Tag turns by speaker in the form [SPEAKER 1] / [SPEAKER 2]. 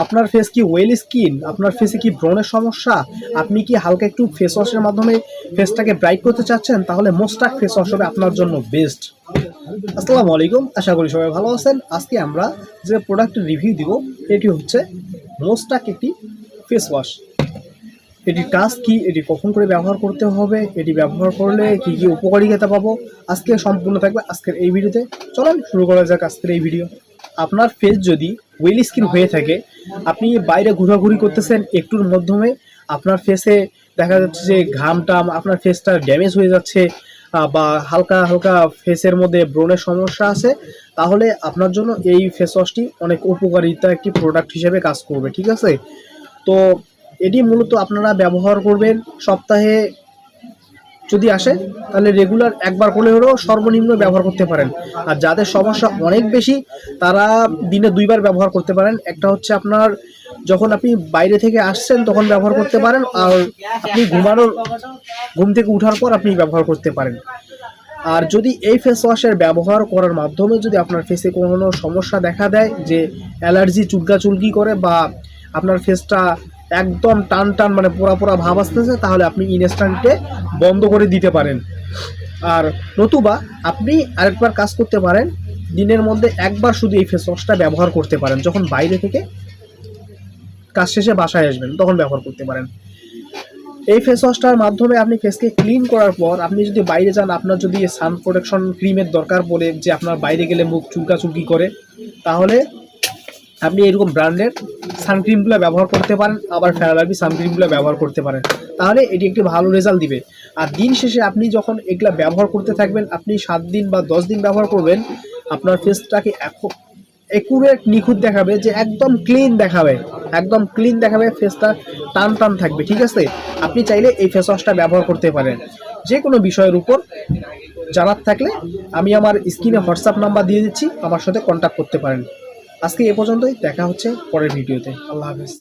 [SPEAKER 1] আপনার ফেস কি well skin, আপনার ফেসে কি ব্রণের সমস্যা, আপনি কি হালকা একটু ফেস ওয়াশের মাধ্যমে ফেসটাকে ব্রাইট করতে চাচ্ছেন, তাহলে মোস্টাক ফেস ওয়াশ হবে আপনার জন্য বেস্ট। আসসালামু আলাইকুম, আশা করি সবাই ভালো আছেন। আজকে আমরা যে প্রোডাক্টের রিভিউ দিব এটি হচ্ছে মোস্টাক একটি ফেস ওয়াশ। এটির কাজ কি, এটি কখন করে ব্যবহার করতে হবে, এটি ব্যবহার করলে কি কি উপকারিতা পাবো, আজকে সম্পূর্ণ থাকবে আজকের এই ভিডিওতে। চলুন শুরু করা যাক আজকের এই ভিডিও। আপনার ফেস যদি ওয়েল স্কিন হয়ে থাকে, আপনি বাইরে ঘোরাঘুরি করতেছেন, একটুর মাধ্যমে আপনার ফেসে দেখা যাচ্ছে যে ঘামটাম, আপনার ফেসটা ড্যামেজ হয়ে যাচ্ছে, বা হালকা হালকা ফেসের মধ্যে ব্রণের সমস্যা আছে, তাহলে আপনার জন্য এই ফেস ওয়াশটি অনেক উপকারিতা একটি প্রোডাক্ট হিসেবে কাজ করবে। ঠিক আছে, তো এটি মূলত আপনারা ব্যবহার করবেন সপ্তাহে যদি আসে তাহলে রেগুলার একবার করে হলেও সর্বনিম্ন ব্যবহার করতে পারেন। আর যাদের সমস্যা অনেক বেশি তারা দিনে 2বার ব্যবহার করতে পারেন। একটা হচ্ছে আপনার যখন আপনি বাইরে থেকে আসছেন তখন ব্যবহার করতে পারেন, আর আপনি ঘুম থেকে উঠার পর আপনি ব্যবহার করতে পারেন। আর যদি এই ফেস ওয়াশের ব্যবহার করার মাধ্যমে যদি আপনার ফেসে কোনো সমস্যা দেখা দেয়, যে অ্যালার্জি চুলকি করে, বা আপনার ফেসটা একদম টান টান মানে পোড়া পোড়া ভাব আসতেছে, তাহলে আপনি ইনস্ট্যান্টে বন্ধ করে দিতে পারেন। আর নতুবা আপনি আরেকবার কাজ করতে পারেন, দিনের মধ্যে একবার শুধু এই ফেস ওয়াশটা ব্যবহার করতে পারেন। যখন বাইরে থেকে কাজ শেষে বাসায় আসবেন তখন ব্যবহার করতে পারেন। এই ফেস ওয়াশটার মাধ্যমে আপনি ফেসকে ক্লিন করার পর আপনি যদি বাইরে যান, আপনার যদি সান প্রোটেকশন ক্রিমের দরকার পড়ে, যে আপনার বাইরে গেলে মুখ চুলকি করে, তাহলে আপনি এরকম ব্র্যান্ডের সানক্রিমগুলো ব্যবহার করতে পারেন, আবার ফেরালাভি সানক্রিমগুলো ব্যবহার করতে পারেন, তাহলে এটি একটি ভালো রেজাল্ট দিবে। আর দিন শেষে আপনি যখন এগুলা ব্যবহার করতে থাকবেন, আপনি 7 দিন বা 10 দিন ব্যবহার করবেন, আপনার ফেসটাকে একুরেট নিখুঁত দেখাবে, যে একদম ক্লিন দেখাবে, ফেসটা টান টান থাকবে। ঠিক আছে, আপনি চাইলে এই ফেস ওয়াশটা ব্যবহার করতে পারেন। যে কোনো বিষয়ের উপর জানার থাকলে আমি আমার স্ক্রিনে হোয়াটসঅ্যাপ নাম্বার দিয়ে দিচ্ছি, আমার সাথে কন্ট্যাক্ট করতে পারেন। আজকে এ পর্যন্তই, দেখা হচ্ছে পরের ভিডিওতে। আল্লাহ হাফেজ।